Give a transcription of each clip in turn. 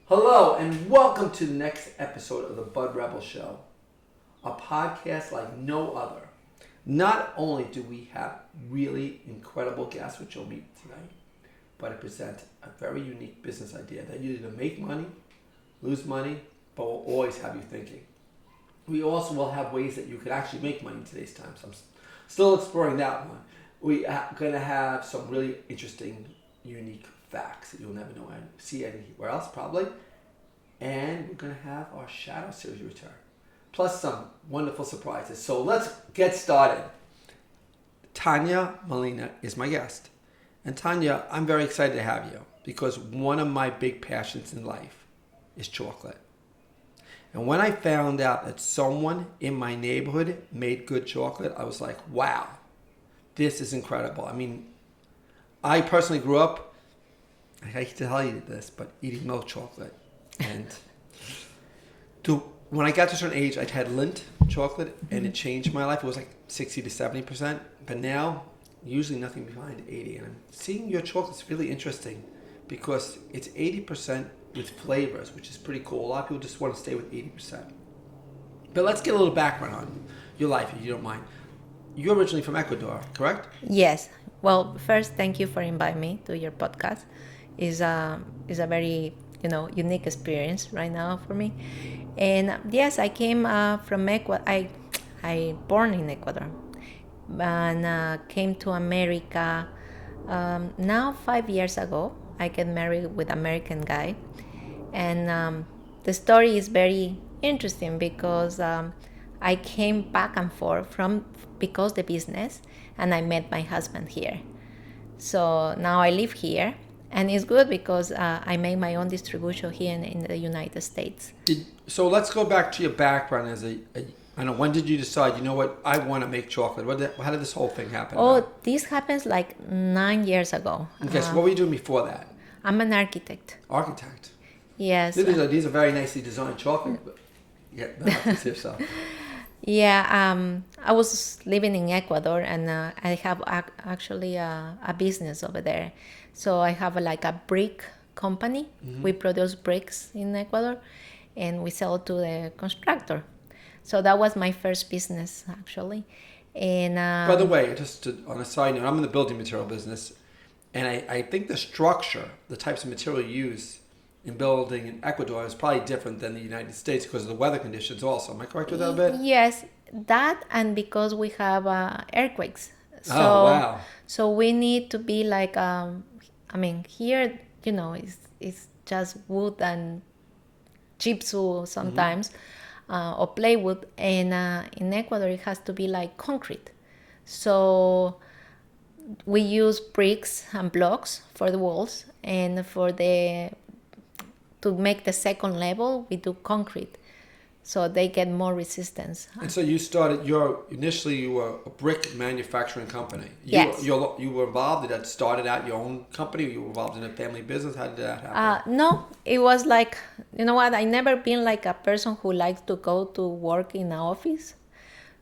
Hello and welcome to the next episode of the Bud Rebel Show, a podcast like no other. Not only do we have really incredible guests, which you'll meet tonight, but it presents a very unique business idea that you either make money, lose money, but will always have you thinking. We also will have ways that you could actually make money in today's times. I'm still exploring that one. We are going to have some really interesting, unique facts that you'll never know and see anywhere else probably. And we're going to have our Shadow Series return. Plus some wonderful surprises. So let's get started. Tania Molina is my guest. And Tania, I'm very excited to have you because one of my big passions in life is chocolate. And when I found out that someone in my neighborhood made good chocolate, I was like, wow, this is incredible. I mean, I personally grew up, I hate to tell you this, but eating milk chocolate. And when I got to a certain age, I'd had Lindt chocolate, and it changed my life. It was like 60 to 70%. But now, usually nothing behind 80. And I'm seeing your chocolate's really interesting because it's 80% with flavors, which is pretty cool. A lot of people just want to stay with 80%. But let's get a little background on your life, if you don't mind. You're originally from Ecuador, correct? Yes. Well, first, thank you for inviting me to your podcast. It's a very unique experience right now for me. And yes, I came from Ecuador. I born in Ecuador, and came to America now 5 years ago. I get married with American guy, and the story is very interesting because I came back and forth because the business, and I met my husband here. So now I live here. And it's good because I made my own distribution here in the United States. So let's go back to your background as I don't know, when did you decide, you know what, I want to make chocolate? How did this whole thing happen? This happens like 9 years ago. Okay, so what were you doing before that? I'm an architect. Architect? Yes. These are very nicely designed chocolate. But yeah, so. Yeah, I was living in Ecuador, and I have actually a business over there. So I have like a brick company. Mm-hmm. We produce bricks in Ecuador, and we sell to the constructor. So that was my first business, actually. And by the way, on a side note, I'm in the building material business, and I think the structure, the types of material you use in building in Ecuador is probably different than the United States because of the weather conditions also. Am I correct with that a bit? Yes, that, and because we have earthquakes. So, oh, wow. So we need to be like, here, it's just wood and gypsum sometimes, or plywood. And in Ecuador, it has to be like concrete. So we use bricks and blocks for the walls, and to make the second level, we do concrete, so they get more resistance. And so you initially you were a brick manufacturing company. Yes. You were involved in that, started out your own company, or you were involved in a family business? How did that happen? No, it was like, you know what, I never been like a person who likes to go to work in an office.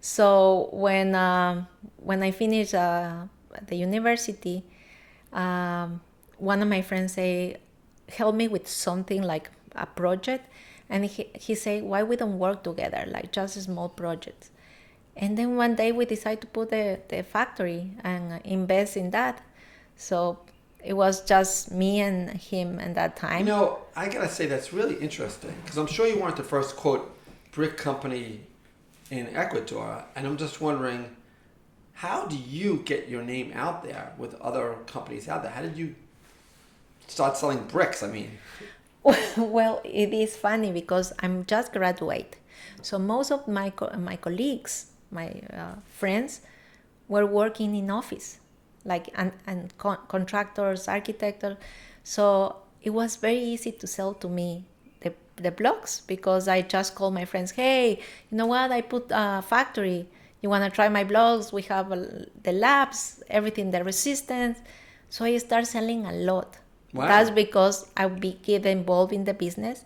So when I finished the university, one of my friends say, help me with something like a project, and he said, why we don't work together, like just small projects. And then one day we decided to put the factory and invest in that. So it was just me and him at that time. I gotta say that's really interesting because I'm sure you weren't the first quote brick company in Ecuador, and I'm just wondering, how do you get your name out there with other companies out there? How did you start selling bricks? Well, it is funny because I'm just graduate, so most of my colleagues, my friends, were working in office, like and contractors, architects. So it was very easy to sell to me the blocks because I just called my friends. Hey, you know what? I put a factory. You want to try my blocks? We have the labs, everything, the resistance. So I start selling a lot. Wow. That's because I get involved in the business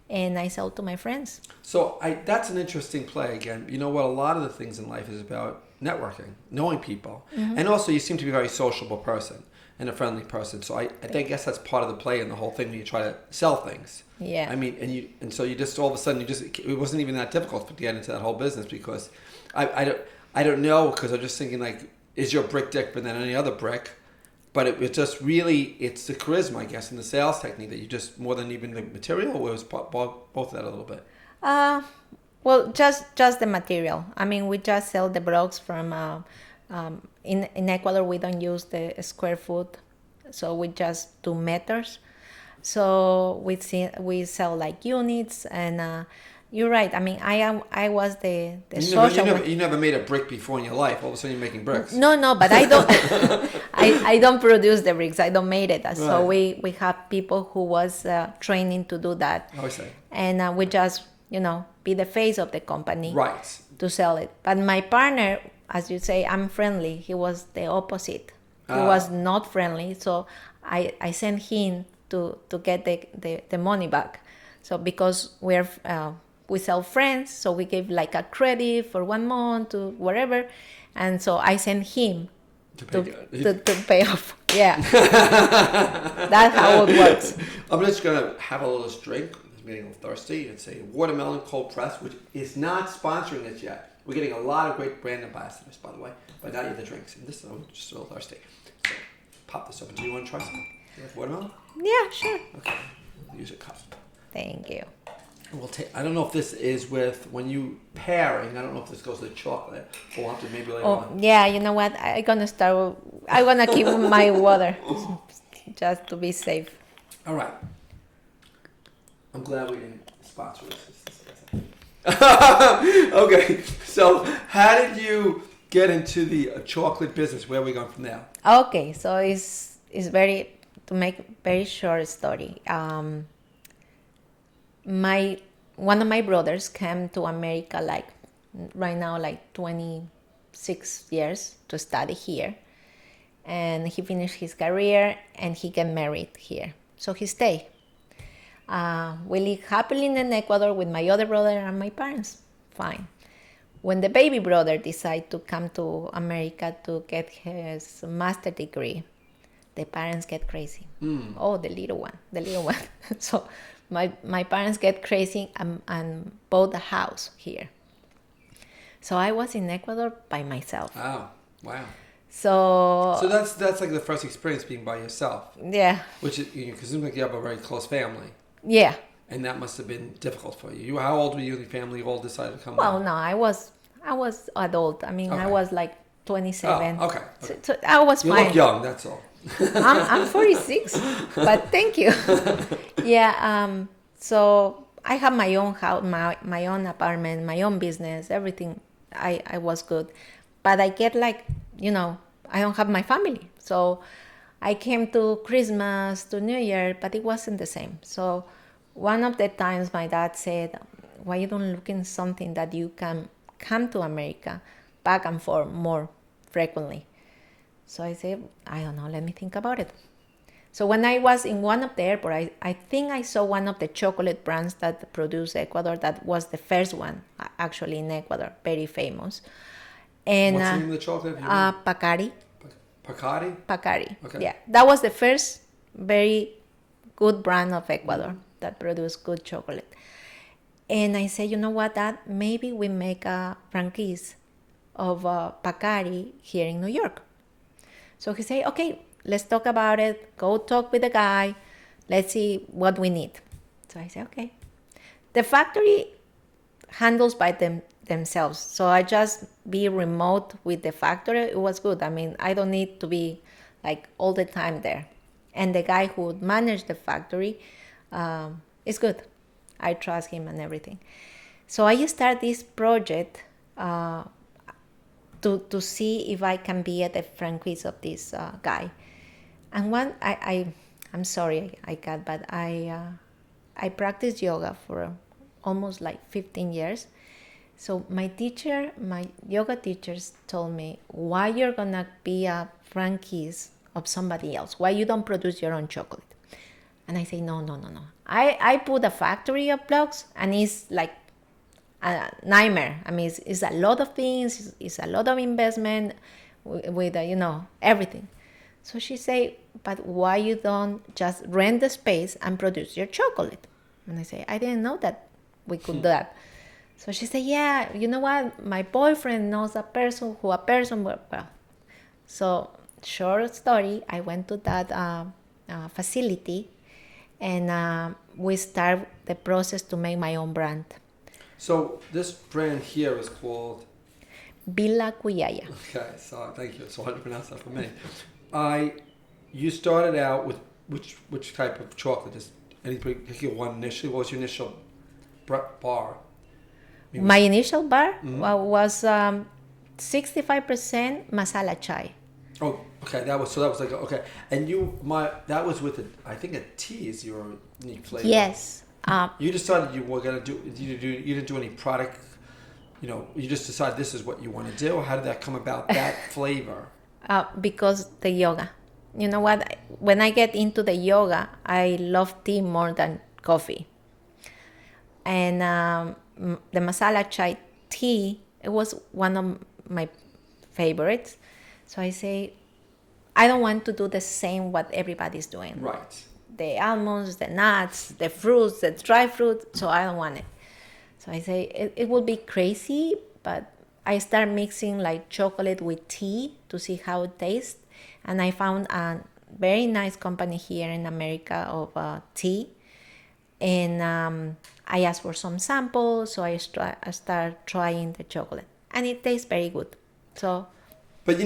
and I sell to my friends. So that's an interesting play again. You know what? A lot of the things in life is about networking, knowing people. Mm-hmm. And also you seem to be a very sociable person. and a friendly person. So I guess that's part of the play in the whole thing when you try to sell things. Yeah. I mean, and so you just all of a sudden it wasn't even that difficult to get into that whole business because I don't know, because I'm just thinking like, is your brick different than any other brick? But it just really, it's the charisma, I guess, and the sales technique that you just, more than even the material, or it was both of that a little bit? Well, just the material. I mean, we just sell the blocks from, in Ecuador, we don't use the square foot, so we just do meters. So we sell like units, and you're right. I mean, I was the You never made a brick before in your life. All of a sudden, you're making bricks. No, but I don't. I don't produce the bricks. I don't make it. So Right. we have people who was training to do that, I see. and we just be the face of the company Right. to sell it. But my partner, as you say, I'm friendly. He was the opposite. He was not friendly. So I sent him to get the money back. So because we sell friends, so we give like a credit for 1 month to whatever, and so I sent him to pay off. Yeah, that's how it works. I'm just gonna have a little drink. I'm getting a little thirsty. It's a watermelon cold press, which is not sponsoring us yet. We're getting a lot of great brand ambassadors, by the way, but not yet the drinks. And this, I'm just a little thirsty. So pop this open. Do you want to try some? You like watermelon? Yeah, sure. Okay. Use a cup. Thank you. We'll take. I don't know if this is with when you pairing. I don't know if this goes with chocolate. We'll have to maybe later on. Yeah, you know what? I'm gonna keep my water just to be safe. All right. I'm glad we didn't sponsor this. Okay. So, how did you get into the chocolate business? Where are we going from there? Okay, so it's very, to make a very short story. One of my brothers came to America like right now, like 26 years to study here, and he finished his career and he got married here, so he stayed. We live happily in Ecuador with my other brother and my parents. Fine. When the baby brother decided to come to America to get his master degree, the parents get crazy. Oh, the little one. So my parents get crazy and bought a house here. So I was in Ecuador by myself. Oh, wow. So that's like the first experience being by yourself. Yeah. Which is, because it seems like you have a very close family. Yeah. And that must have been difficult for you. How old were you and your family all decided to come Well, out? no, I was adult. I mean, Okay. I was like 27. Oh, okay. So I was You fine. look young, that's all. I'm 46, but thank you. Yeah. So I have my own house, my own apartment, my own business, everything. I was good, but I get like, I don't have my family. So I came to Christmas, to New Year, but it wasn't the same. So one of the times my dad said, why you don't look in something that you can come to America back and forth more frequently? So I said, I don't know, let me think about it. So when I was in one of the airports, I think I saw one of the chocolate brands that produce Ecuador. That was the first one, actually, in Ecuador, very famous. And What's the name of the chocolate? Pacari. Pacari? Pacari. Okay. Yeah, that was the first very good brand of Ecuador that produced good chocolate. And I said, you know what, Dad, maybe we make a franchise of Pacari here in New York. So he said, okay, let's talk about it. Go talk with the guy. Let's see what we need. So I said, okay. The factory handles by themselves. So I just be remote with the factory. It was good. I mean, I don't need to be like all the time there. And the guy who would manage the factory is good. I trust him and everything. So I start this project to see if I can be at the franchise of this guy. And I'm sorry I got, but I practiced yoga for almost like 15 years. So my yoga teachers told me, why you're gonna be a franchise of somebody else? Why you don't produce your own chocolate? And I say, no. I put a factory of blocks, and it's like a nightmare. I mean, it's a lot of things. It's a lot of investment with everything. So she say, but why you don't just rent the space and produce your chocolate? And I say, I didn't know that we could do that. So she said, yeah, you know what? My boyfriend knows a person. Well, so short story, I went to that facility, and we start the process to make my own brand. So this brand here is called Villa Cuyaya. Okay, so thank you. So hard to pronounce that for me. You started out with which type of chocolate? Just any particular one initially? What was your initial bar? My initial bar was 65% masala chai. Oh, okay. That was like okay. And that was with I think a tea is your unique flavor. Yes. You decided you were gonna do. You didn't do any product. You just decided this is what you want to do. How did that come about? That flavor. Because the yoga. You know what? When I get into the yoga, I love tea more than coffee. And the masala chai tea, it was one of my favorites. So I say, I don't want to do the same what everybody's doing. Right. The almonds, the nuts, the fruits, the dry fruit. So I don't want it. So I say, it would be crazy, but I start mixing like chocolate with tea to see how it tastes. And I found a very nice company here in America of tea. And I asked for some samples, so I start trying the chocolate. And it tastes very good. So, but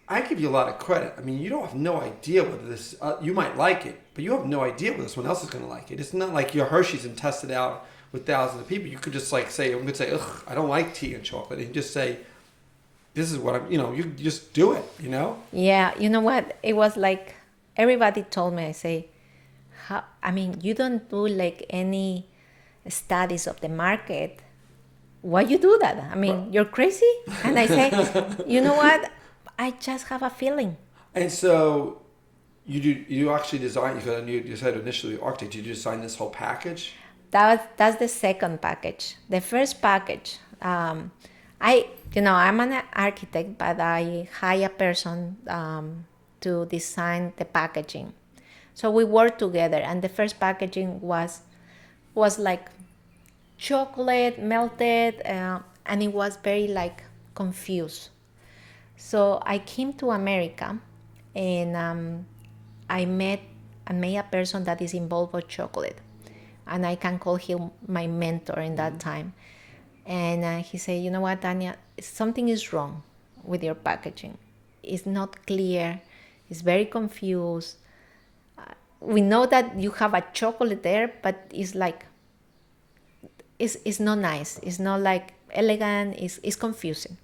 I give you a lot of credit. I mean, you don't have no idea whether this, you might like it, but you have no idea whether someone else is going to like it. It's not like your Hershey's and test it out with thousands of people. You could just say, ugh, I don't like tea and chocolate. And just say, this is what you just do it, Yeah, you know what? It was like, everybody told me, I say, you don't do like any studies of the market. Why you do that? You're crazy? And I say, you know what? I just have a feeling. And so you actually design, because you said initially architect, did you design this whole package? That's the second package. The first package, I'm an architect, but I hire a person to design the packaging. So we worked together, and the first packaging was like chocolate melted, and it was very like confused. So I came to America, and I met a person that is involved with chocolate, and I can call him my mentor in that time. And he said, you know what, Tania, something is wrong with your packaging. It's not clear. It's very confused. We know that you have a chocolate there, but it's like, it's not nice. It's not like elegant. It's confusing.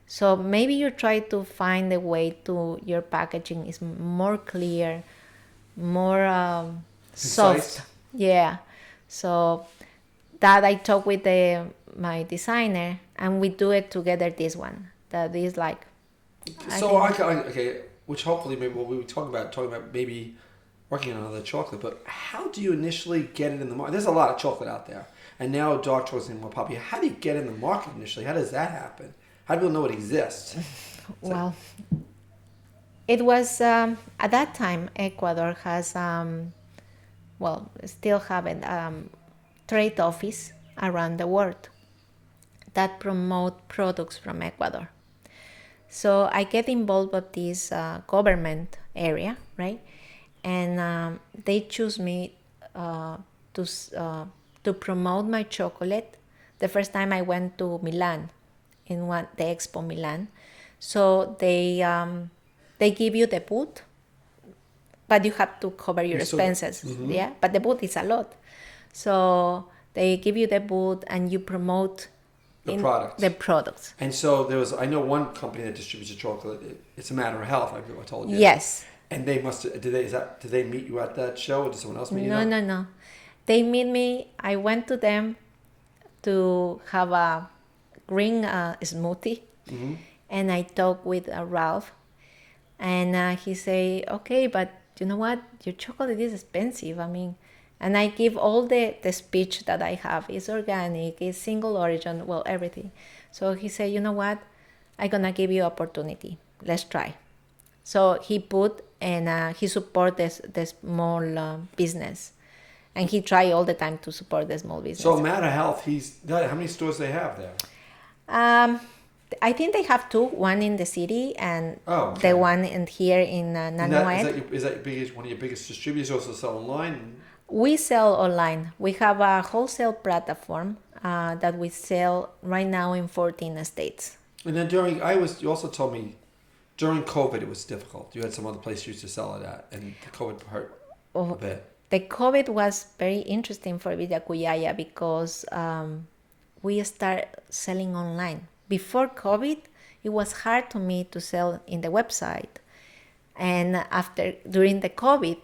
So maybe you try to find a way to your packaging is more clear, more soft. Yeah. So that I talk with my designer, and we do it together. This one that is like. Okay, which hopefully maybe we'll be talking about maybe working on another chocolate. But how do you initially get it in the market? There's a lot of chocolate out there, and now dark chocolate is more popular. How do you get in the market initially? How does that happen? How do people know it exists? Well, it was at that time Ecuador has still have a trade office around the world that promote products from Ecuador. So I get involved with this government area, right? And they choose me to promote my chocolate. The first time I went to Milan, in the Expo Milan. So they give you the booth, but you have to cover your expenses. Mm-hmm. Yeah, but the booth is a lot. So they give you the booth and you promote the products. And so I know one company that distributes the chocolate. It's a matter of health. I told you. Yes. And they must. Did they meet you at that show, or did someone else meet you? No. They meet me. I went to them to have a green smoothie, mm-hmm. And I talked with Ralph, and he say, okay, but you know what, your chocolate is expensive. And I give all the speech that I have. It's organic, it's single origin, everything. So he said, you know what, I'm gonna give you opportunity. Let's try. So he put and he support the small business, and he try all the time to support the small business. So Matter Health, how many stores they have there? I think they have two, one in the city and Okay. the one in here in And Nanoed. is that your biggest, one of your biggest distributors? Also sell online? We sell online. We have a wholesale platform that we sell right now in 14 states. And then you also told me during COVID it was difficult. You had some other place you used to sell it at, and the COVID hurt a bit. The COVID was very interesting for Villacuyaya because we start selling online. Before COVID, it was hard to me to sell in the website. And during the COVID,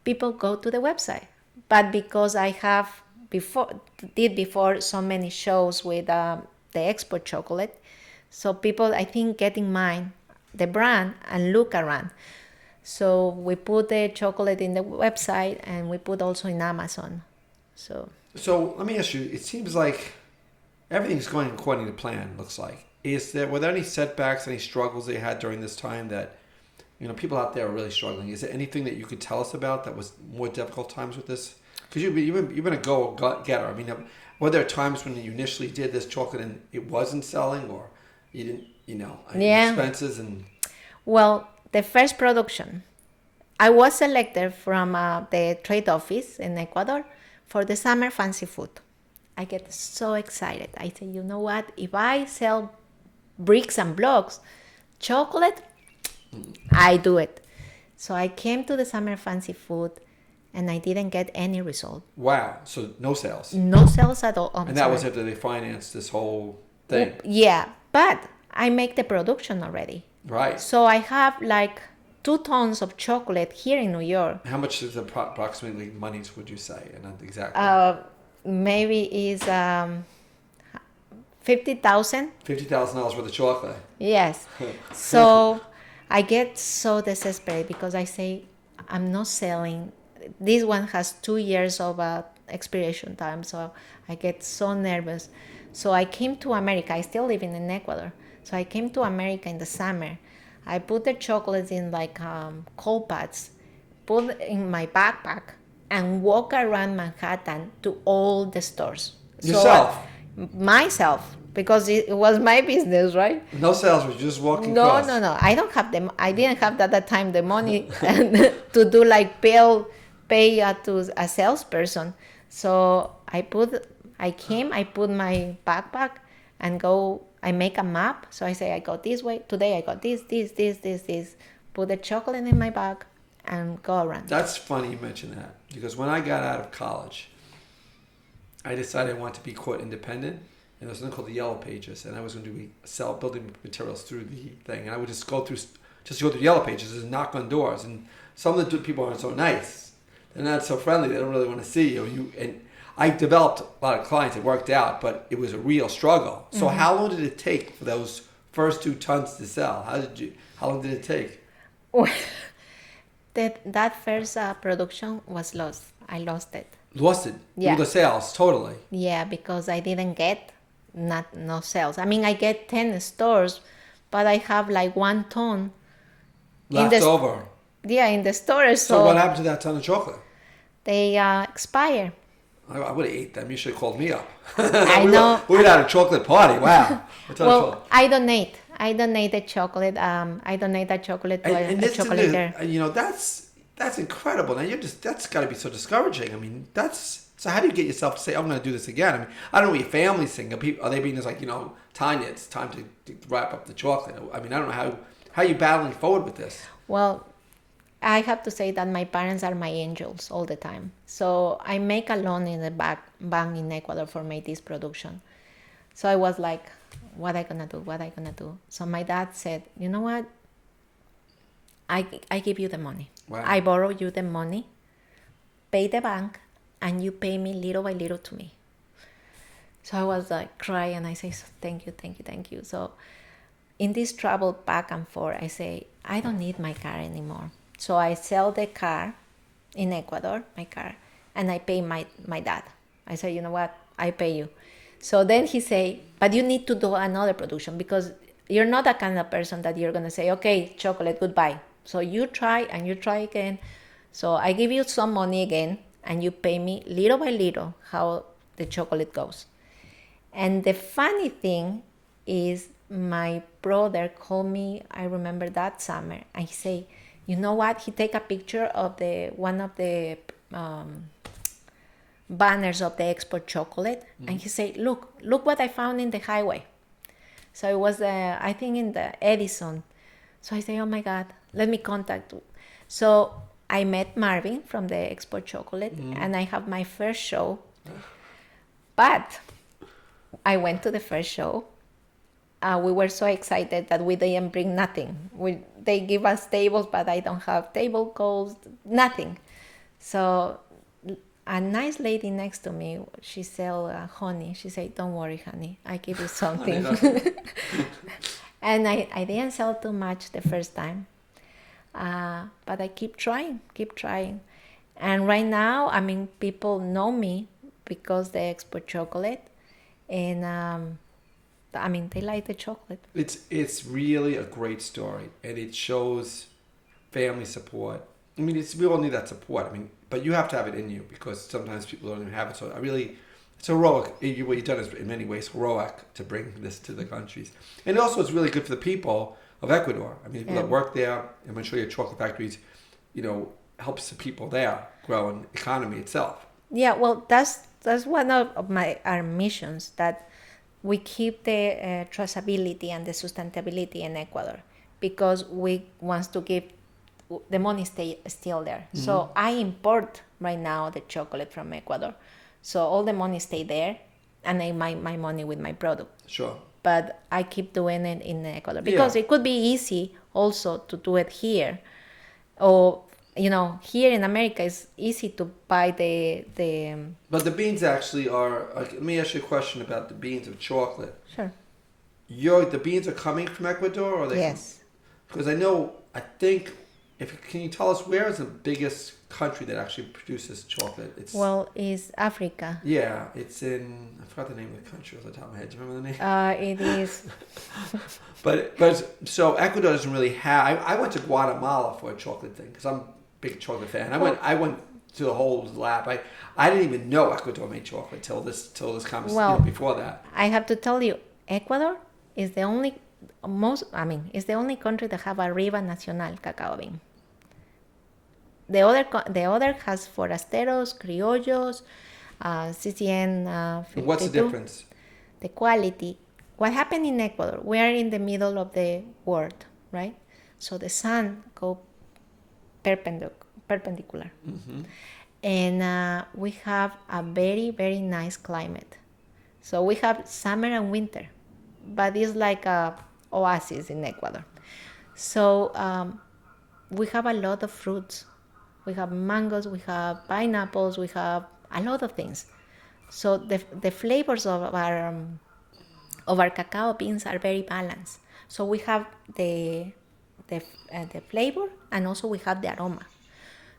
people go to the website. But because I have before so many shows with the export chocolate, so people, I think, get in mind the brand and look around. So we put the chocolate in the website and we put also in Amazon. So let me ask you, it seems like everything's going according to plan, looks like. Were there any setbacks, any struggles they had during this time that, people out there are really struggling? Is there anything that you could tell us about that was more difficult times with this? Because you've been a go-getter. I mean, were there times when you initially did this chocolate and it wasn't selling, or you didn't, expenses and... Well, the first production, I was selected from the trade office in Ecuador for the summer fancy food. I get so excited. I say, you know what? If I sell bricks and blocks, chocolate, I do it. So I came to the summer fancy food and I didn't get any result. Wow. So no sales? No sales at all. And that was after they financed this whole thing? Yeah, but I make the production already. Right. So I have like 2 tons of chocolate here in New York. How much is approximately monies would you say? And not exactly. Maybe is $50,000. $50,000 worth of chocolate. Yes. So I get so desperate because I say I'm not selling. This one has 2 years of expiration time, so I get so nervous. So I came to America. I still live in Ecuador. So I came to America in the summer. I put the chocolates in like cold pads, put in my backpack, and walk around Manhattan to all the stores. Yourself? So, myself, because it was my business, right? No sales, was just walking No, across. no. I don't have I didn't have at that time the money to do like pay to a salesperson. So I put my backpack and go. I make a map. So I say I go this way. Today I got this. Put the chocolate in my bag and go around. That's funny you mention that, because when I got out of college, I decided I wanted to be quote independent, and there was something called the Yellow Pages, and I was going to sell building materials through the thing, and I would just go through Yellow Pages and knock on doors, and some of the people aren't so nice, they're not so friendly, they don't really want to see you, and I developed a lot of clients. It worked out, but it was a real struggle. So how long did it take for those first 2 tons to sell? How long did it take? That first production was lost. I lost it. Lost it? Yeah. Through the sales, totally. Yeah, because I didn't get no sales. I mean, I get 10 stores, but I have like 1 ton. Left over. Yeah, in the stores. So what happened to that ton of chocolate? They expire. I would have ate them. You should have called me up. I know. We would have had a chocolate party. Wow. I donate the chocolate. I donate that chocolate to a chocolater. That's incredible. Now that's got to be so discouraging. I mean, so how do you get yourself to say, I'm going to do this again? I mean, I don't know what your family's thinking. Are they being just like, Tanya, it's time to wrap up the chocolate? I mean, I don't know how you battling forward with this. Well, I have to say that my parents are my angels all the time. So I make a loan in the bank in Ecuador for this production. So I was like, what I gonna do? So my dad said, you know what? I give you the money. Wow. I borrow you the money, pay the bank, and you pay me little by little to me. So I was like crying and I say, thank you. So in this travel back and forth, I say, I don't need my car anymore. So I sell the car in Ecuador, my car, and I pay my dad. I say, you know what? I pay you. So then he say, but you need to do another production because you're not that kind of person that you're going to say, okay, chocolate, goodbye. So you try and you try again. So I give you some money again, and you pay me little by little how the chocolate goes. And the funny thing is, my brother called me, I remember that summer, and he say, you know what? He take a picture of the one of the banners of the export chocolate, and he said, look what I found in the highway. So it was, I think, in the Edison. So I say, oh my God, let me contact. So I met Marvin from the export chocolate, and I have my first show. But I went to the first show. We were so excited that we didn't bring nothing. They give us tables, but I don't have table calls, nothing. So a nice lady next to me, she sell honey. She said, don't worry, honey, I give you something. And I didn't sell too much the first time. But I keep trying. And right now, I mean, people know me because they export chocolate. And I mean, they like the chocolate. It's really a great story, and it shows family support. I mean, we all need that support. I mean, but you have to have it in you, because sometimes people don't even have it. So it's heroic. What you've done is in many ways heroic to bring this to the countries. And also it's really good for the people of Ecuador. I mean, people that work there, and I'm sure your chocolate factories, helps the people there grow an economy itself. Yeah, well, that's one of our missions, that we keep the traceability and the sustainability in Ecuador, because we want to keep the money stay still there. So I import right now the chocolate from Ecuador. So all the money stay there, and I make my money with my product. Sure. But I keep doing it in Ecuador, because it could be easy also to do it here. Or, here in America, it's easy to buy the But the beans actually are, let me ask you a question about the beans of chocolate. Sure. The beans are coming from Ecuador, or they? Yes. Because I think, can you tell us where is the biggest country that actually produces chocolate? It's Africa. Yeah, it's in, I forgot the name of the country off the top of my head. Do you remember the name? It is. but so Ecuador doesn't really have. I went to Guatemala for a chocolate thing, because I'm a big chocolate fan. I went to the whole lab. I didn't even know Ecuador made chocolate till this conversation. Before that, I have to tell you, Ecuador is the only country that have a Riva Nacional cacao bean. The other has Forasteros, Criollos, CCN 52. What's the difference? The quality. What happened in Ecuador? We are in the middle of the world, right? So the sun go perpendicular. Mm-hmm. And we have a very, very nice climate. So we have summer and winter, but it's like a oasis in Ecuador. So we have a lot of fruits. We have mangoes, we have pineapples, we have a lot of things. So the flavors of our cacao beans are very balanced. So we have the flavor, and also we have the aroma.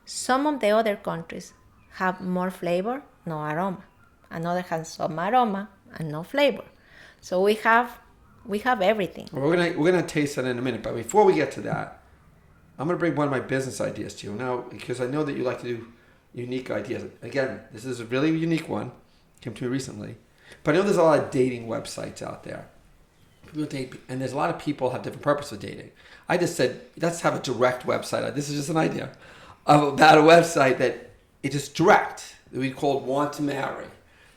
Some of the other countries have more flavor, no aroma. Another has some aroma and no flavor. So we have everything. Well, we're gonna taste that in a minute, but before we get to that, I'm going to bring one of my business ideas to you now, because I know that you like to do unique ideas. Again, this is a really unique one. Came to me recently. But I know there's a lot of dating websites out there. People date, and there's a lot of people have different purposes of dating. I just said, let's have a direct website. This is just an idea about a website that it's just direct, that we call Want to Marry.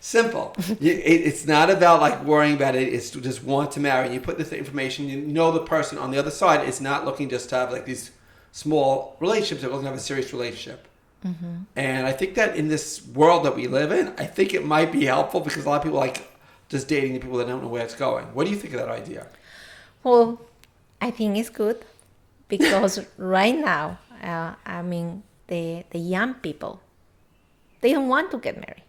Simple. It's not about like worrying about it. It's just want to marry. And you put this information, you know the person on the other side is not looking just to have like these small relationships. They're looking to have a serious relationship. Mm-hmm. And I think that in this world that we live in, I think it might be helpful, because a lot of people like just dating the people that don't know where it's going. What do you think of that idea? Well, I think it's good, because right now, the young people, they don't want to get married.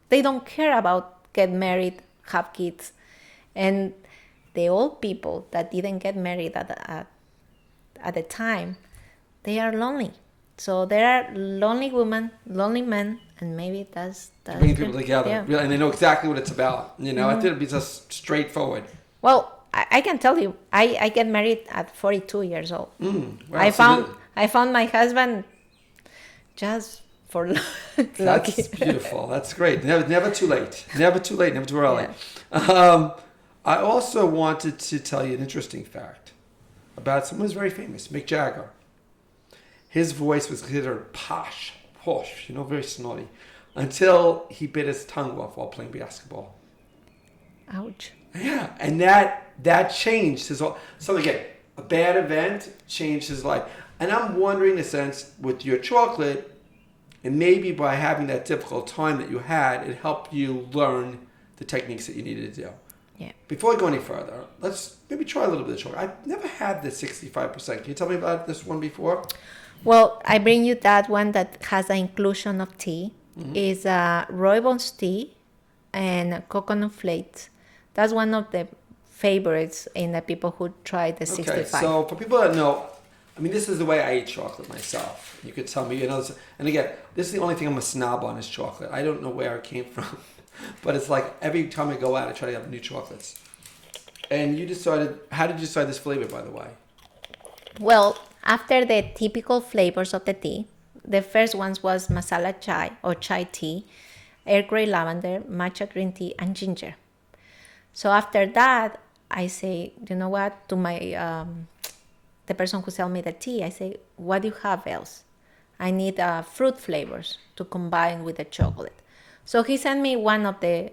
They don't care about get married, have kids. And the old people that didn't get married at the time, they are lonely. So there are lonely women, lonely men, and maybe that's bringing people together, and they know exactly what it's about. I think it'd be just straightforward. Well, I can tell you, I get married at 42 years old. Wow, I found my husband just for lucky. That's beautiful. That's great. Never too late. Never too late. Never too early. I also wanted to tell you an interesting fact about someone who's very famous, Mick Jagger. His voice was considered posh, very snotty, until he bit his tongue off while playing basketball. Ouch. Yeah, and that changed his whole. So again, a bad event changed his life. And I'm wondering, in a sense, with your chocolate, and maybe by having that difficult time that you had, it helped you learn the techniques that you needed to do. Yeah. Before we go any further, let's maybe try a little bit of chocolate. I've never had the 65%. Can you tell me about this one before? Well, I bring you that one that has an inclusion of tea. Is rooibos tea and coconut flakes. That's one of the favorites in the people who try the 65. Okay, so for people that know, I mean, this is the way I eat chocolate myself. You could tell me, and again, this is the only thing I'm a snob on is chocolate. I don't know where it came from, but it's like every time I go out, I try to have new chocolates. And how did you decide this flavor, by the way? Well, after the typical flavors of the tea, the first ones was masala chai or chai tea, Earl Grey lavender, matcha green tea, and ginger. So after that, I say, you know what, to my the person who sell me the tea, I say, what do you have else? I need fruit flavors to combine with the chocolate. So he sent me one of the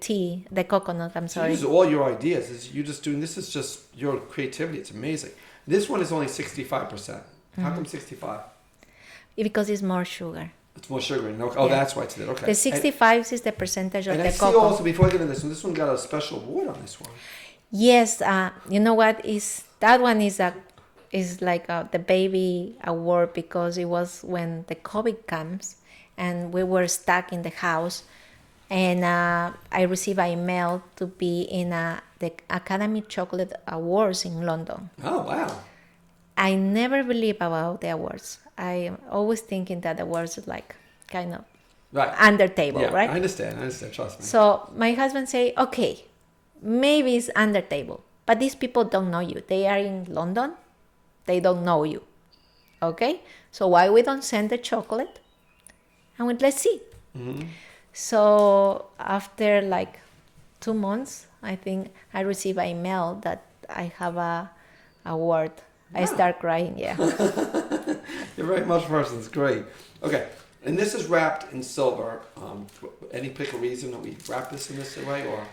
tea, the coconut, I'm sorry. These are all your ideas. You're just doing, this is just your creativity. It's amazing. This one is only 65%. How come 65? Because it's more sugar. It's more sugar. Oh, that's why it's there. Okay. The 65 is the percentage of and the I see cocoa. also, before I get into this one got a special award on this one. Yes, you know what is that one is like the baby award because it was when the COVID comes and we were stuck in the house, and I received an email to be in the Academy Chocolate Awards in London. Oh wow! I never believe about the awards. I am always thinking that the awards is like kind of under table, yeah, right? I understand. Trust me. So my husband say, okay, maybe it's under table, but these people don't know you. They are in London. They don't know you. Okay? So why we don't send the chocolate? And let's see. Mm-hmm. So after like 2 months, I think I received an email that I have a award. Wow. I start crying, yeah. You're very much person. It's great. Okay. And this is wrapped in silver. Any particular reason that we wrap this in this way, or?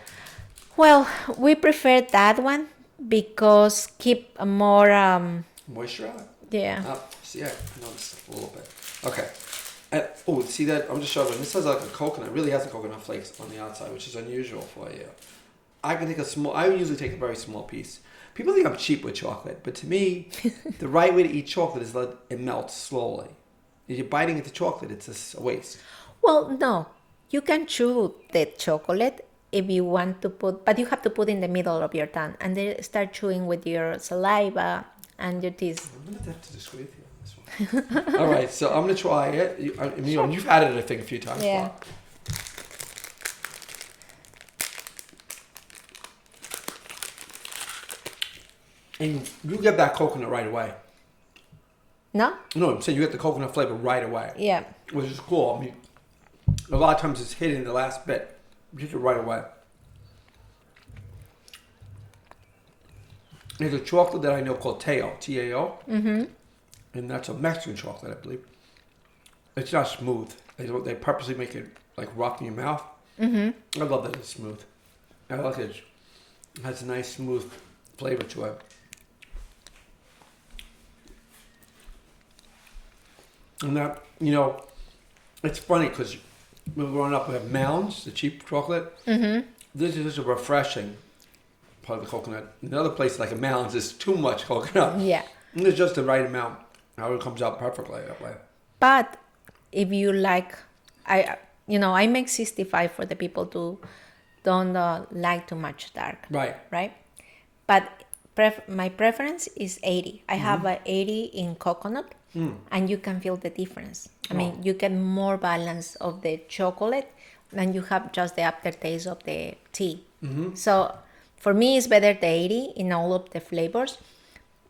Well, we prefer that one because keep a more moisture on it. Yeah. See, I noticed a little bit. Okay. And, see that? I'm just showing. This has like a coconut. It really has a coconut flakes on the outside, which is unusual for you. I can take I usually take a very small piece. People think I'm cheap with chocolate, but to me, the right way to eat chocolate is let it melt slowly. If you're biting into chocolate, it's just a waste. Well, no. You can chew the chocolate if you want to but you have to put in the middle of your tongue and then start chewing with your saliva and your teeth. I'm going to have to disagree with you on this one. All right, so I'm going to try it. You've had it, I think, a few times. Yeah. And you get that coconut right away. No? No, I'm saying you get the coconut flavor right away. Yeah. Which is cool. I mean, a lot of times it's hidden in the last bit. You get it right away. There's a chocolate that I know called Tao, T-A-O. Mm-hmm. And that's a Mexican chocolate, I believe. It's not smooth. They purposely make it like rough in your mouth. Mm-hmm. I love that it's smooth. I like it. It has a nice smooth flavor to it. And that, it's funny because when we were growing up, we have Mounds, the cheap chocolate. Mm-hmm. This is just a refreshing part of the coconut. In other places, like a Mounds, is too much coconut. Yeah. And it's just the right amount. How it comes out perfectly that way. But if you like, I make 65 for the people who don't like too much dark. Right. Right? But my preference is 80. I have a 80 in coconut. And you can feel the difference. I mean, you get more balance of the chocolate and you have just the aftertaste of the tea. Mm-hmm. So For me, it's better the 80 in all of the flavors,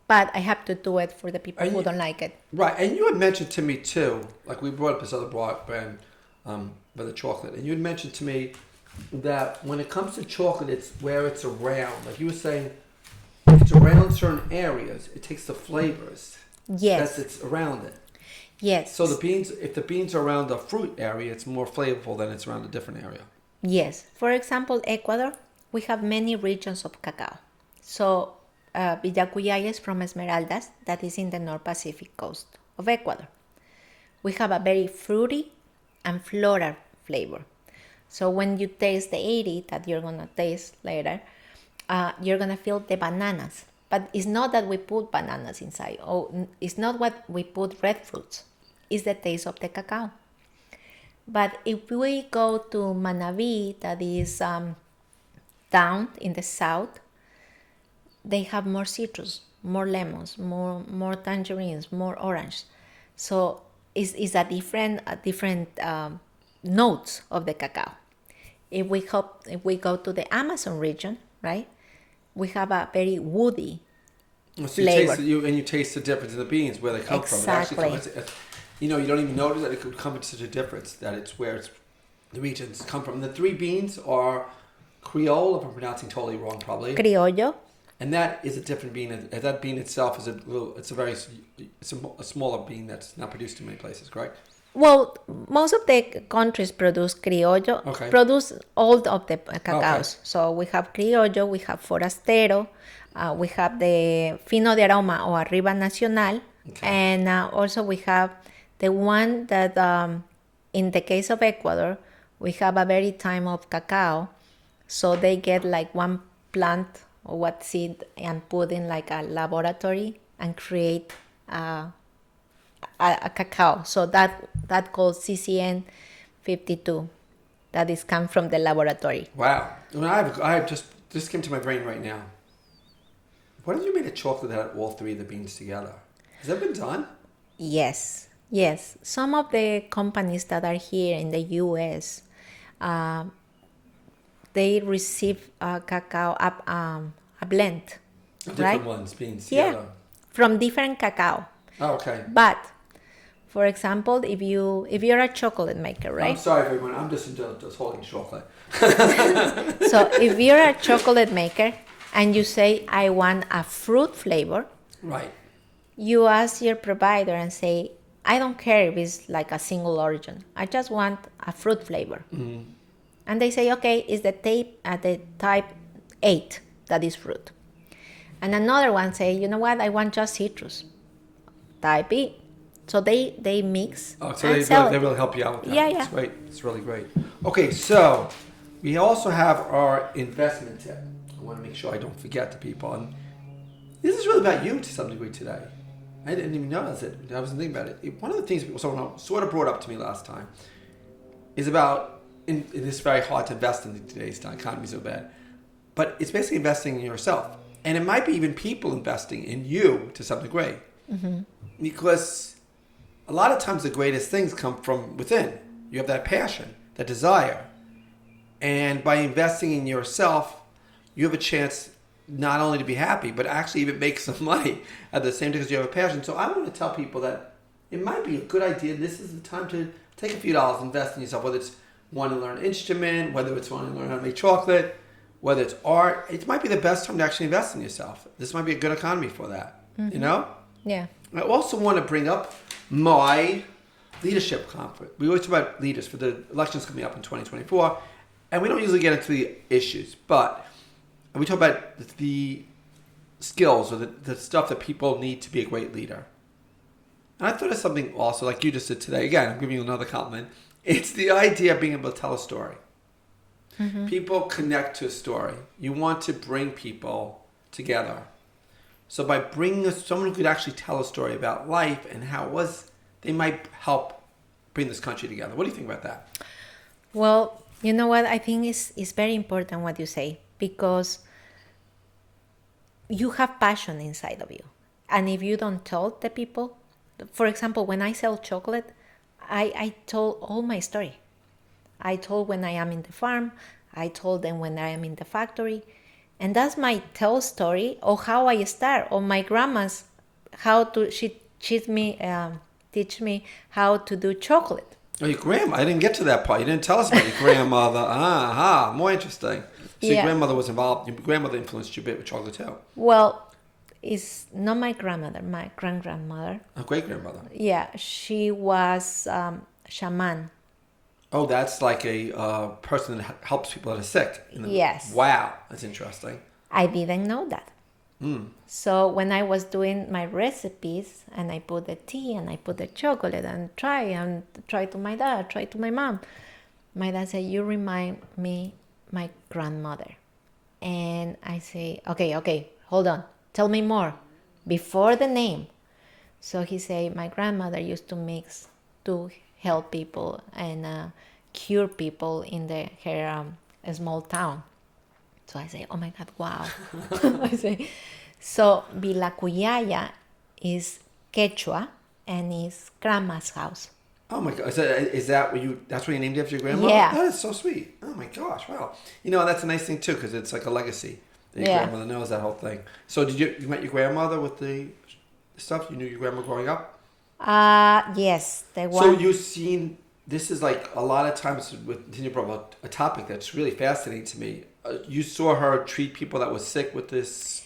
but I have to do it for the people who don't like it. Right, and you had mentioned to me too, like we brought up this other brand, for the chocolate, and you had mentioned to me that when it comes to chocolate, it's where it's around. Like you were saying, if it's around certain areas, it takes the flavors. Yes. It's around it. Yes. So if the beans are around the fruit area, it's more flavorful than it's around a different area. Yes. For example, Ecuador, we have many regions of cacao. So Villacuyay is from Esmeraldas, that is in the North Pacific coast of Ecuador. We have a very fruity and floral flavor. So when you taste the 80 that you're going to taste later, you're going to feel the bananas. But it's not that we put bananas inside. Oh, it's not what we put red fruits. It's the taste of the cacao. But if we go to Manabí, that is down in the south, they have more citrus, more lemons, more tangerines, more orange. So it's a different notes of the cacao. If we go to the Amazon region, right, we have a very woody flavor. You taste the difference in the beans where they come Exactly. from. It actually you don't even notice that it could come into such a difference, that it's where the regions come from. The three beans are Creole, if I'm pronouncing totally wrong, probably. Criollo. And that is a different bean. That bean itself is a smaller bean that's not produced in many places, correct? Well, most of the countries produce criollo, Okay. produce all of the cacaos. Okay. So we have criollo, we have forastero, we have the fino de aroma or arriba nacional, Okay. and also we have the one that, in the case of Ecuador, we have a very time of cacao. So they get like one plant or what seed and put in like a laboratory and create a cacao. So that called CCN 52. That is come from the laboratory. Wow. I have just came to my brain right now. What if you made a chocolate that had all three of the beans together? Has that been done? Yes. Some of the companies that are here in the U.S., they receive cacao, a blend, Different right? ones, beans Yeah, together. from different cacao. Oh, okay. But, for example, if you're a chocolate maker, I'm right? sorry, everyone. I'm just holding chocolate. So if you're a chocolate maker and you say, I want a fruit flavor, Right. you ask your provider and say, I don't care if it's like a single origin. I just want a fruit flavor. Mm-hmm. And they say, okay, it's the type 8 that is fruit. And another one say, you know what, I want just citrus, type E. So they mix So and sell they it. really help you out with that. Yeah. It's great. It's really great. Okay, so we also have our investment tip. I want to make sure I don't forget the people. And this is really about you to some degree today. I didn't even notice it. I wasn't thinking about it. One of the things someone sort of brought up to me last time is about, and it's very hard to invest in today's economy so bad, but it's basically investing in yourself. And it might be even people investing in you to some degree. Mm-hmm. Because a lot of times the greatest things come from within. You have that passion, that desire. And by investing in yourself, you have a chance not only to be happy, but actually even make some money at the same time because you have a passion. So I want to tell people that it might be a good idea. This is the time to take a few dollars, invest in yourself, whether it's wanting to learn an instrument, whether it's wanting to learn how to make chocolate, whether it's art. It might be the best time to actually invest in yourself. This might be a good economy for that, you know? Yeah. I also want to bring up my leadership conference. We always talk about leaders for the elections coming up in 2024, and we don't usually get into the issues, but we talk about the skills or the stuff that people need to be a great leader. And I thought of something also, like you just did today. Again, I'm giving you another compliment. It's the idea of being able to tell a story. Mm-hmm. People connect to a story. You want to bring people together. So by bringing someone who could actually tell a story about life and how it was, they might help bring this country together. What do you think about that? Well, you know what? I think it's very important what you say, because you have passion inside of you. And if you don't tell the people, for example, when I sell chocolate, I told all my story. I told when I am in the farm, I told them when I am in the factory. And that's my tell story of how I start. Or my grandma's she teach me how to do chocolate. Oh, your grandma. I didn't get to that part. You didn't tell us about your grandmother. Aha, more interesting. So your grandmother was involved. Your grandmother influenced you a bit with chocolate too. Well, it's not my grandmother, my grandmother. A great grandmother. Yeah, she was shaman. Oh, that's like a person that helps people that are sick. Yes. Wow, that's interesting. I didn't know that. So when I was doing my recipes and I put the tea and I put the chocolate and try to my dad, try to my mom, my dad said, "You remind me my grandmother." And I say, okay, hold on, tell me more before the name. So he said, my grandmother used to mix to help people and cure people in her small town. So I say, oh my God, wow. I say, so Vilacuyaya is Quechua and is grandma's house. Oh my God! Is that what you? That's what you named after your grandmother? Yeah. That is so sweet. Oh my gosh! Wow. You know that's a nice thing too because it's like a legacy. That your grandmother knows that whole thing. So did you met your grandmother with the stuff? You knew your grandma growing up? Yes, the one. So you've seen. This is like a lot of times with Tania brought up a topic that's really fascinating to me. You saw her treat people that was sick with this.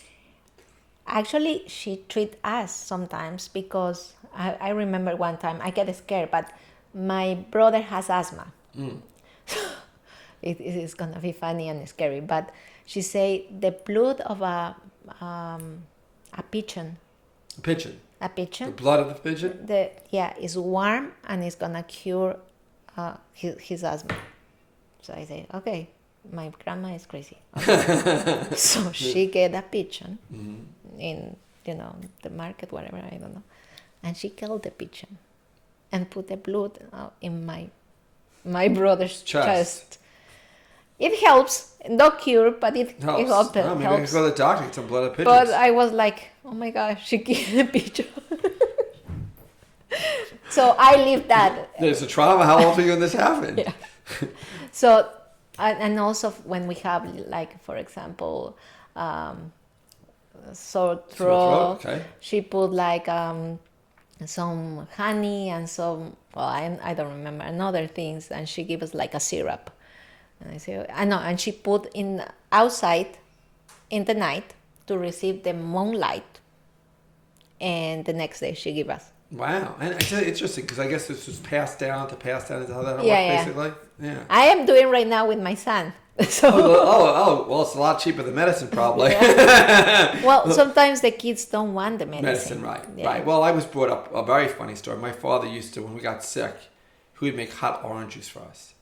Actually, she treat us sometimes because I remember one time I get scared, but my brother has asthma. It is gonna be funny and scary, but she say the blood of a pigeon. A pigeon. A pigeon. The blood of the pigeon. Is warm and it's gonna cure his asthma. So I say, okay, my grandma is crazy. Okay. So she get a pigeon in the market, whatever, I don't know, and she killed the pigeon and put the blood in my brother's chest. It helps, not cure, but it helps. Oh, maybe I can go to the doctor get some blood of pigeons. But I was like, oh my gosh, she killed the pigeon. So I lived that. There's a trauma. How often when this happened? Yeah. So, and also when we have, like, for example, sore throat, okay. She put like some honey and some, I don't remember, and other things, and she gave us like a syrup. And I say, I know, and she put in outside in the night to receive the moonlight, and the next day she gave us. Wow, and it's interesting because I guess this was passed down is how that works, basically. Yeah. I am doing right now with my son. So. Well, it's a lot cheaper than medicine, probably. Yeah. Well, sometimes the kids don't want the medicine. Right, yeah. right. Well, I was brought up a very funny story. My father used to, when we got sick, he would make hot orange juice for us,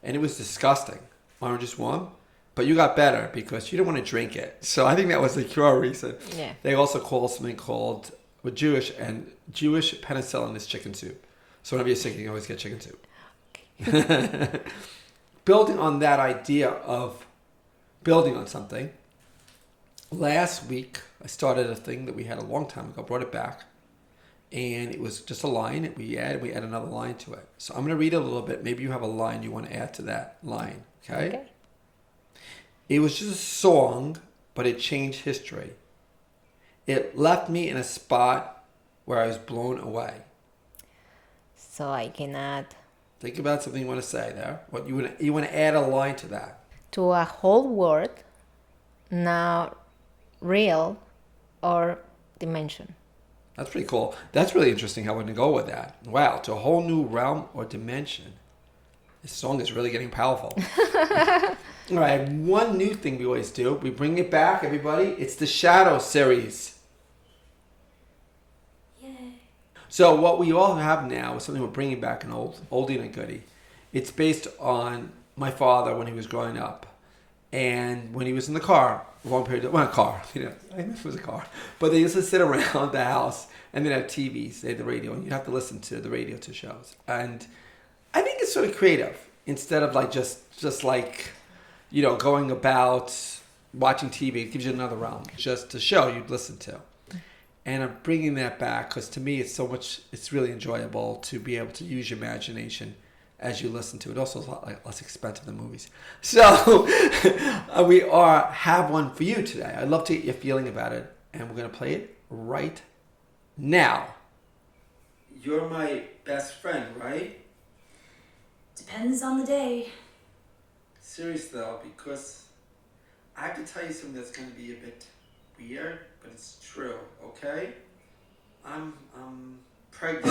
and it was disgusting. Orange is warm, but you got better because you didn't want to drink it. So I think that was the cure reason. Yeah. They also call something called Jewish penicillin is chicken soup. So whenever you're sick, you can always get chicken soup. Okay. Building on that idea of building on something, last week I started a thing that we had a long time ago, brought it back, and it was just a line. We add another line to it. So I'm going to read a little bit. Maybe you have a line you want to add to that line. Okay? It was just a song, but it changed history. It left me in a spot where I was blown away. So I cannot. Think about something you want to say there. What you want to add a line to that. To a whole word, now real or dimension. That's pretty cool. That's really interesting how we're going to go with that. Wow, to a whole new realm or dimension. This song is really getting powerful. All right, one new thing we always do. We bring it back, everybody. It's the Shadow series. Yay. So what we all have now is something we're bringing back, an oldie and a goodie. It's based on my father when he was growing up. And when he was in the car, a long period of time, I mean, it was a car. But they used to sit around the house and they'd have TVs, they had the radio, and you'd have to listen to the radio to shows. And I think it's sort of creative instead of like just like, going about watching TV. It gives you another realm, just a show you'd listen to. And I'm bringing that back because to me it's really enjoyable to be able to use your imagination as you listen to it. Also, it's a lot less expensive than movies. So we have one for you today. I'd love to get your feeling about it, and we're going to play it right now. You're my best friend, right? Depends on the day. Serious though, because I have to tell you something that's going to be a bit weird, but it's true, okay? I'm pregnant.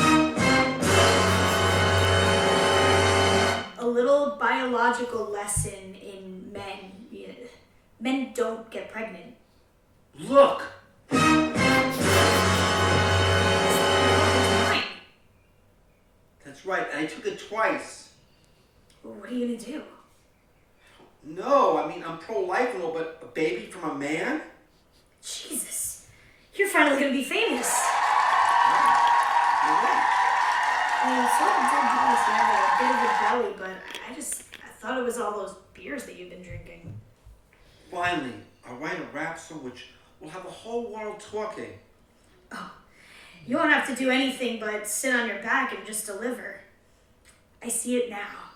A little biological lesson in men. Yeah. Men don't get pregnant. Look! That's right, and I took it twice. Well, what are you gonna do? No, I mean, I'm pro-life and all, but a baby from a man? Jesus, you're finally gonna be famous. I sort of did notice you have a bit of a belly, but I thought it was all those beers that you've been drinking. Finally, I'll write a rap song which will have the whole world talking. Oh, you won't have to do anything but sit on your back and just deliver. I see it now.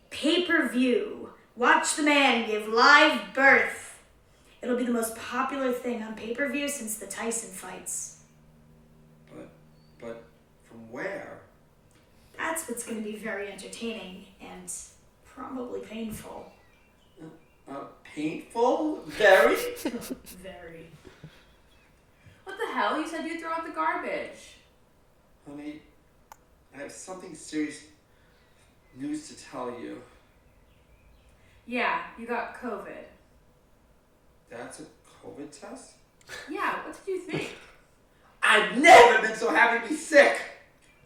Pay-per-view. Watch the man give live birth. It'll be the most popular thing on pay-per-view since the Tyson fights. But from where? That's what's going to be very entertaining and probably painful. Painful? Very? Very. What the hell? You said you'd throw out the garbage. Honey, I have something serious news to tell you. Yeah, you got COVID. That's a COVID test? Yeah, what did you think? I've never been so happy to be sick!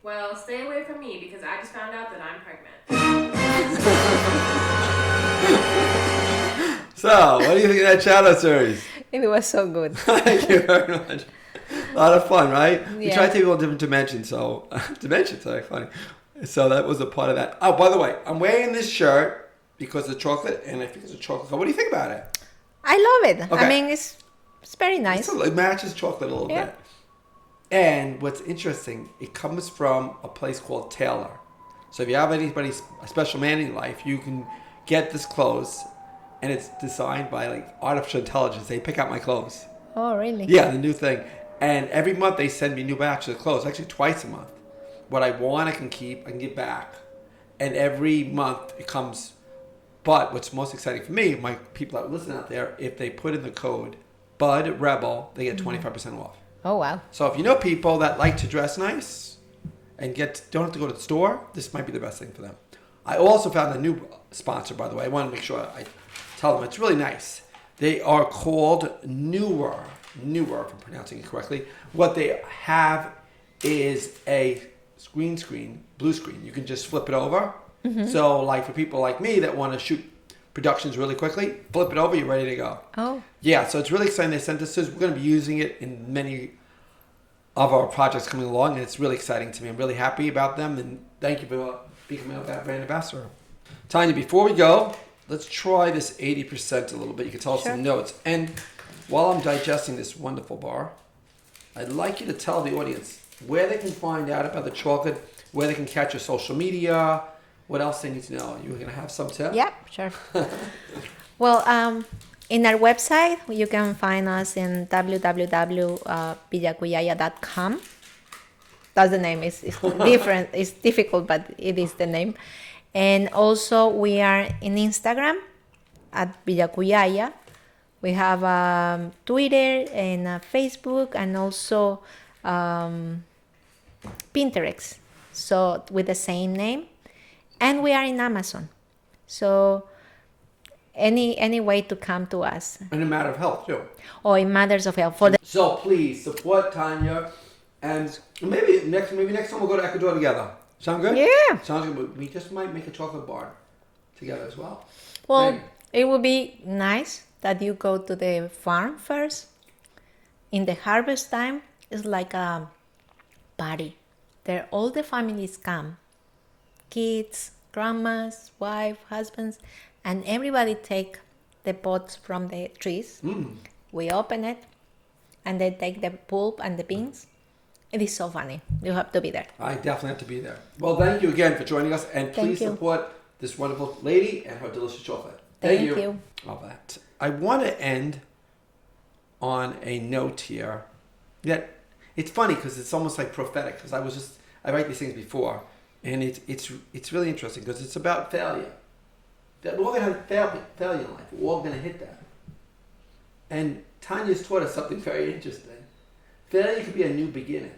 Well, stay away from me because I just found out that I'm pregnant. So, what do you think of that shout-out series? It was so good. Thank you very much. A lot of fun, right? We Yeah. tried to take all different dimensions, so dimensions are funny. So that was a part of that. Oh, by the way, I'm wearing this shirt because of chocolate, and I think it's a chocolate color. What do you think about it? I love it. Okay. I mean, it's very nice. It matches chocolate a little Yeah. bit. And what's interesting, it comes from a place called Taylor. So if you have anybody, a special man in your life, you can get this clothes, and it's designed by like artificial intelligence. They pick out my clothes. Oh, really? Yeah, the new thing. And every month they send me new batches of clothes, actually twice a month. What I want, I can keep, I can give back. And every month it comes. But what's most exciting for me, my people that listen out there, if they put in the code Bud Rebel, they get 25% off. Oh, wow. So if you know people that like to dress nice and don't have to go to the store, this might be the best thing for them. I also found a new sponsor, by the way. I want to make sure I tell them it's really nice. They are called Newer, if I'm pronouncing it correctly. What they have is a blue screen. You can just flip it over. Mm-hmm. So like for people like me that want to shoot productions really quickly, flip it over, you're ready to go. Oh. Yeah, so it's really exciting. They sent us this. We're going to be using it in many of our projects coming along, and it's really exciting to me. I'm really happy about them, and thank you for becoming a brand ambassador. Tanya, before we go, let's try this 80% a little bit. You can tell us Sure. some notes. And while I'm digesting this wonderful bar, I'd like you to tell the audience where they can find out about the chocolate, where they can catch your social media, what else they need to know. You're going to have some tip? Yeah, sure. Well, in our website, you can find us in www.villacuyaya.com. That's the name. It's different. It's difficult, but it is the name. And also, we are in Instagram at Villacuyaya. We have Twitter and Facebook, and also Pinterest. So with the same name. And we are in Amazon. So any way to come to us. In a matter of health, too. Or in matters of health. So please support Tanya, and maybe next time we'll go to Ecuador together. Sound good? Yeah. Sounds good. But we just might make a chocolate bar together as well. Well, Maybe. it would be nice that you go to the farm first. In the harvest time, it's like a party. There all the families come. Kids, grandmas, wife, husbands, and everybody take the pods from the trees. We open it, and they take the pulp and the beans, It is so funny. You have to be there. I definitely have to be there. Well, thank you again for joining us, and Thank please you. support this wonderful lady and her delicious chocolate. Thank you. All that. I want to end on a note here that it's funny because it's almost like prophetic, because I write these things before, and it's really interesting because it's about failure. That we're all going to have failure in life. We're all going to hit that. And Tanya's taught us something very interesting. Failure could be a new beginning.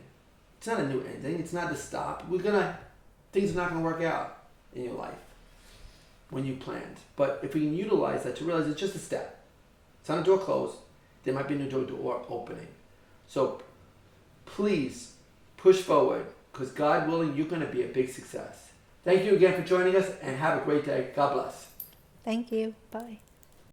It's not a new ending. It's not a stop. Things are not going to work out in your life when you planned. But if we can utilize that to realize it's just a step. It's not a door closed. There might be a new door opening. So please push forward, because God willing, you're going to be a big success. Thank you again for joining us, and have a great day. God bless. Thank you. Bye.